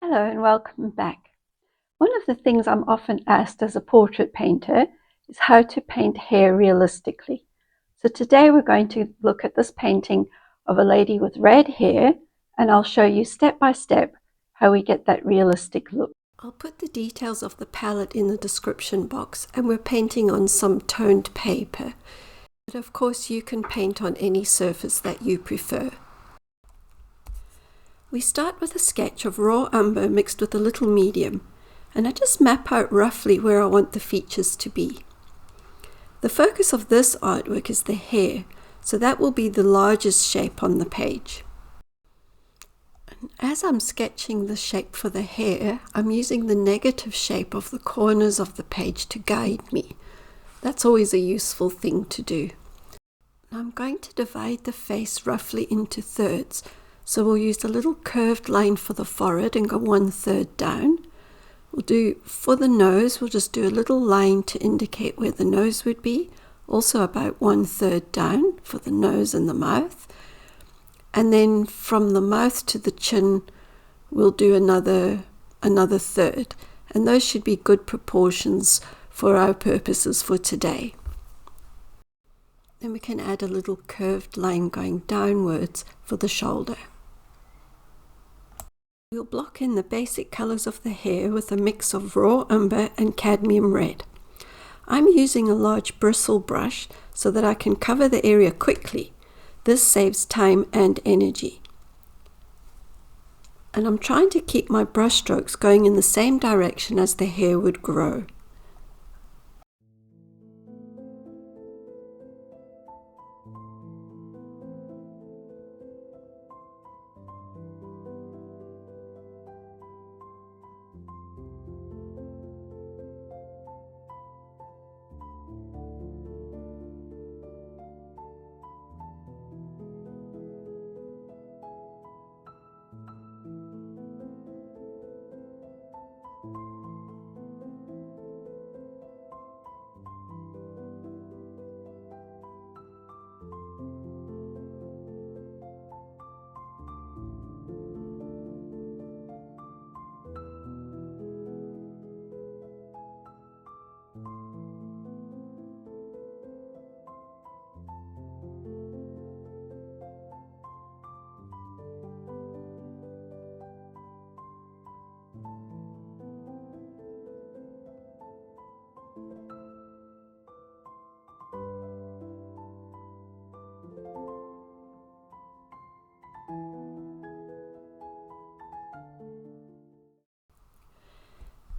Hello and welcome back. One of the things I'm often asked as a portrait painter is how to paint hair realistically. So today we're going to look at this painting of a lady with red hair, and I'll show you step by step how we get that realistic look. I'll put the details of the palette in the description box, and we're painting on some toned paper. But of course you can paint on any surface that you prefer. We start with a sketch of raw umber mixed with a little medium, and I just map out roughly where I want the features to be. The focus of this artwork is the hair, so that will be the largest shape on the page. And as I'm sketching the shape for the hair, I'm using the negative shape of the corners of the page to guide me. That's always a useful thing to do. I'm going to divide the face roughly into thirds. So we'll use a little curved line for the forehead and go 1/3 down. For the nose, we'll just do a little line to indicate where the nose would be. Also about 1/3 down for the nose and the mouth. And then from the mouth to the chin, we'll do another third. And those should be good proportions for our purposes for today. Then we can add a little curved line going downwards for the shoulder. We'll block in the basic colours of the hair with a mix of raw umber and cadmium red. I'm using a large bristle brush so that I can cover the area quickly. This saves time and energy. And I'm trying to keep my brush strokes going in the same direction as the hair would grow.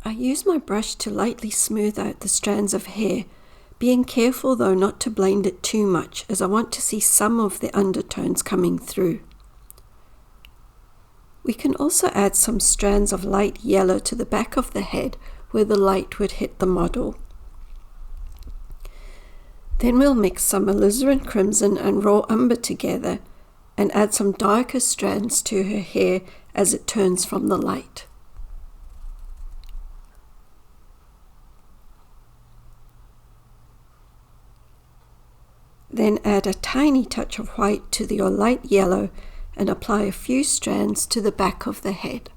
I use my brush to lightly smooth out the strands of hair, being careful though not to blend it too much, as I want to see some of the undertones coming through. We can also add some strands of light yellow to the back of the head where the light would hit the model. Then we'll mix some alizarin crimson and raw umber together and add some darker strands to her hair as it turns from the light. Then add a tiny touch of white to your light yellow and apply a few strands to the back of the head.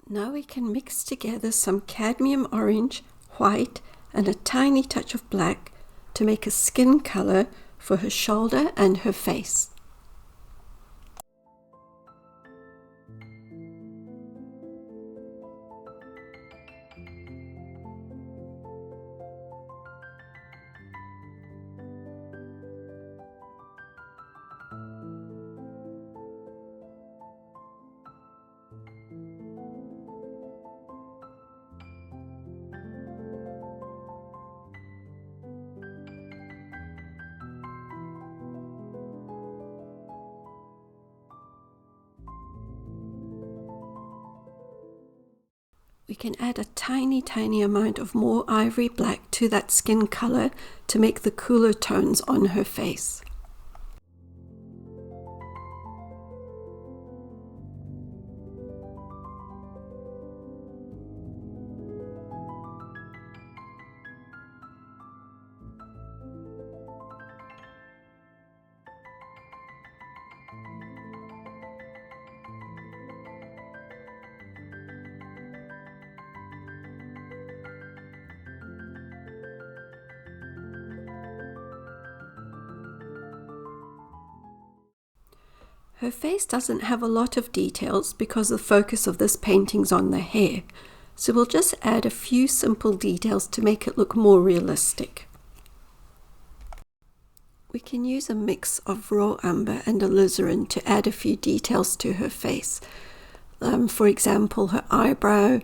Now we can mix together some cadmium orange, white and a tiny touch of black to make a skin color for her shoulder and her face. We can add a tiny amount of more ivory black to that skin color to make the cooler tones on her face. Her face doesn't have a lot of details because the focus of this painting's on the hair, so we'll just add a few simple details to make it look more realistic. We can use a mix of raw umber and alizarin to add a few details to her face. For example, her eyebrow,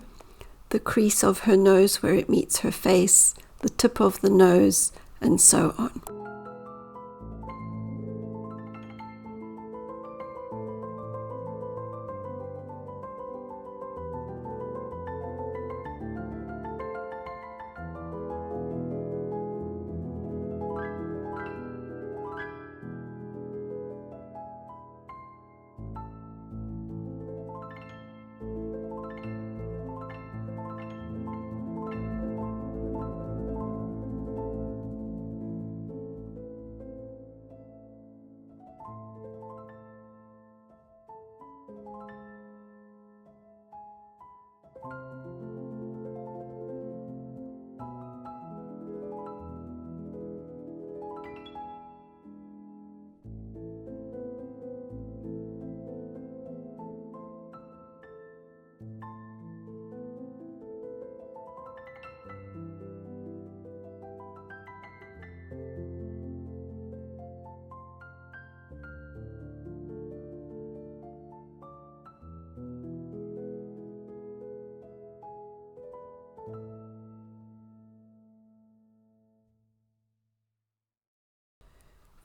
the crease of her nose where it meets her face, the tip of the nose, and so on.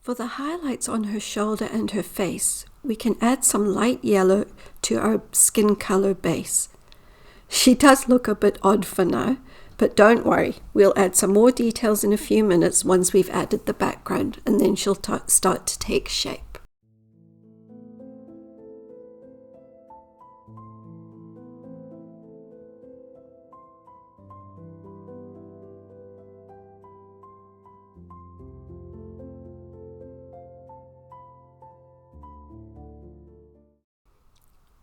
For the highlights on her shoulder and her face, we can add some light yellow to our skin color base. She does look a bit odd for now, but don't worry, we'll add some more details in a few minutes once we've added the background, and then she'll start to take shape.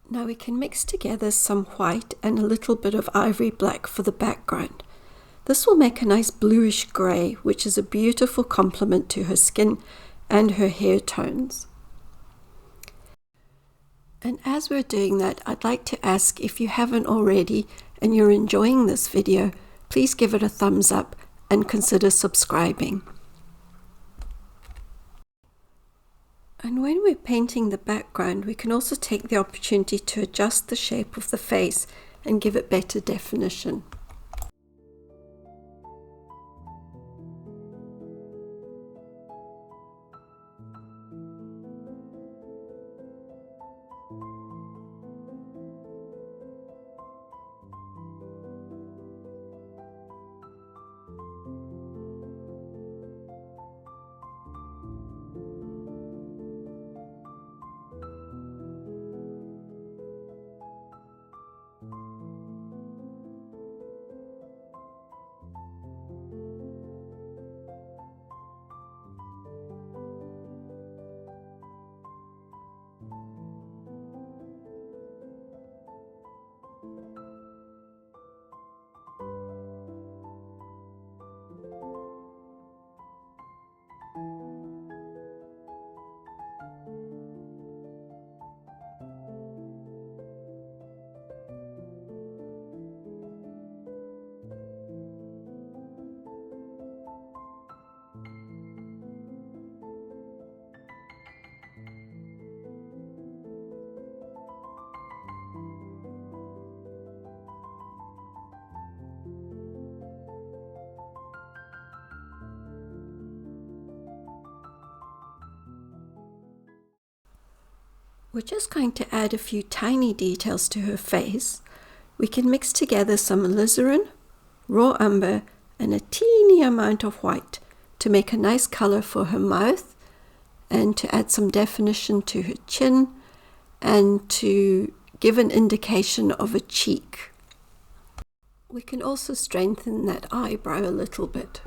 Now we can mix together some white and a little bit of ivory black for the background. This will make a nice bluish grey, which is a beautiful complement to her skin and her hair tones. And as we're doing that, I'd like to ask, if you haven't already and you're enjoying this video, please give it a thumbs up and consider subscribing. And when we're painting the background, we can also take the opportunity to adjust the shape of the face and give it better definition. We're just going to add a few tiny details to her face. We can mix together some alizarin, raw umber, and a teeny amount of white to make a nice colour for her mouth and to add some definition to her chin and to give an indication of a cheek. We can also strengthen that eyebrow a little bit.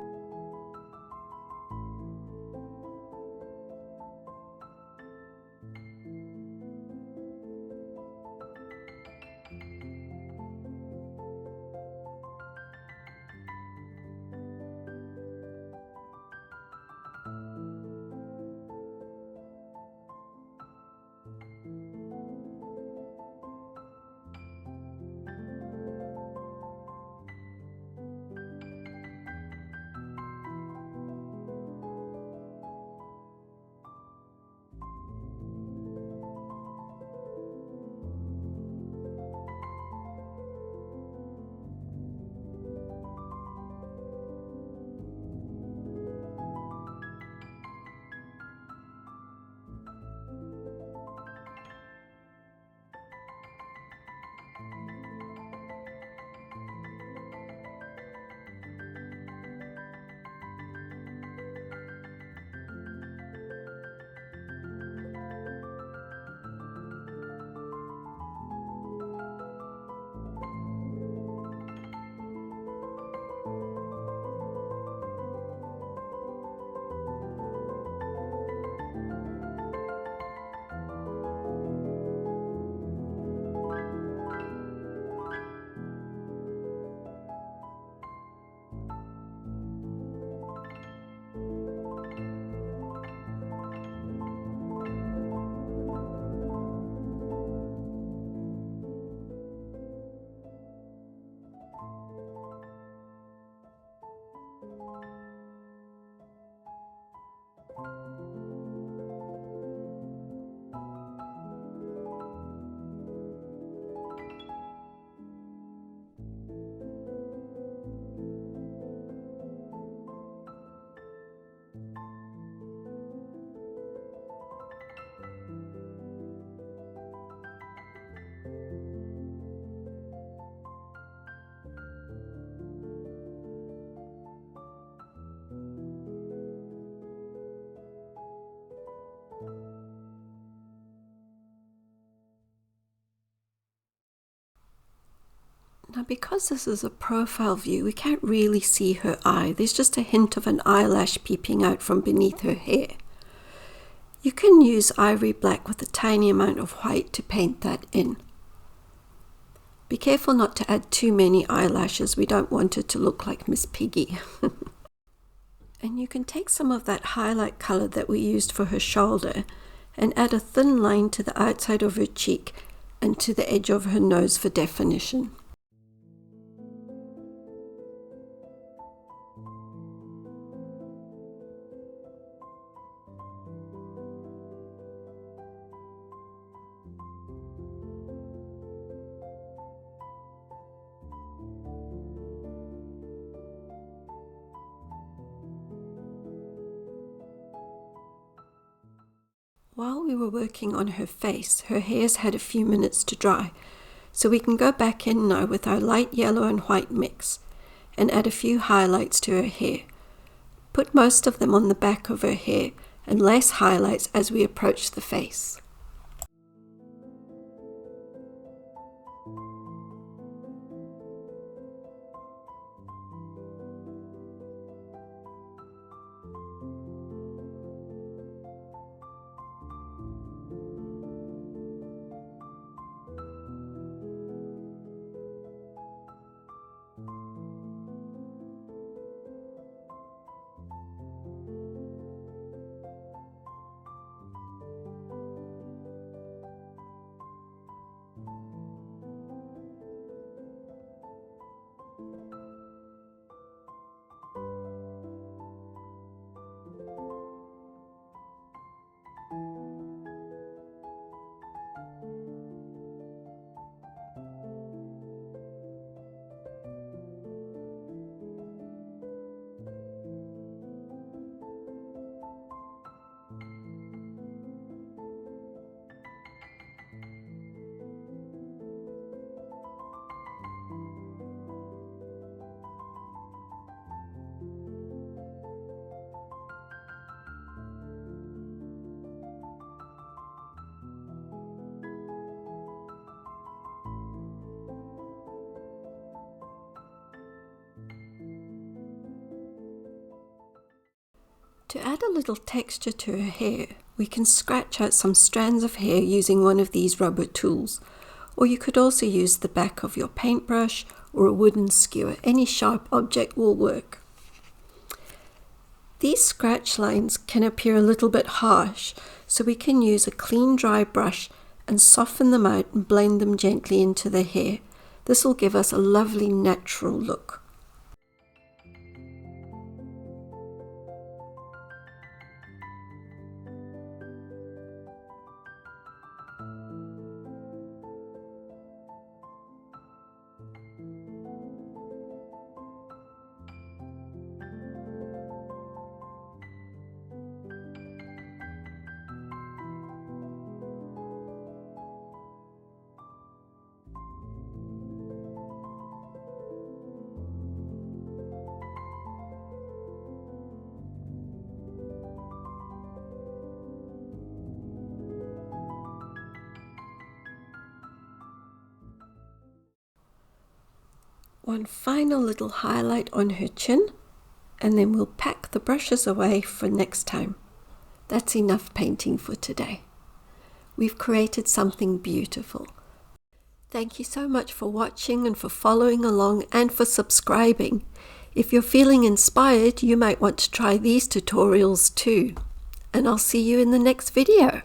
Now, because this is a profile view, we can't really see her eye. There's just a hint of an eyelash peeping out from beneath her hair. You can use ivory black with a tiny amount of white to paint that in. Be careful not to add too many eyelashes. We don't want it to look like Miss Piggy. And you can take some of that highlight color that we used for her shoulder and add a thin line to the outside of her cheek and to the edge of her nose for definition. While we were working on her face, her hair's had a few minutes to dry, so we can go back in now with our light yellow and white mix and add a few highlights to her hair. Put most of them on the back of her hair and less highlights as we approach the face. To add a little texture to her hair, we can scratch out some strands of hair using one of these rubber tools, or you could also use the back of your paintbrush or a wooden skewer. Any sharp object will work. These scratch lines can appear a little bit harsh, so we can use a clean dry brush and soften them out and blend them gently into the hair. This will give us a lovely natural look. One final little highlight on her chin, and then we'll pack the brushes away for next time. That's enough painting for today. We've created something beautiful. Thank you so much for watching and for following along and for subscribing. If you're feeling inspired, you might want to try these tutorials too. And I'll see you in the next video.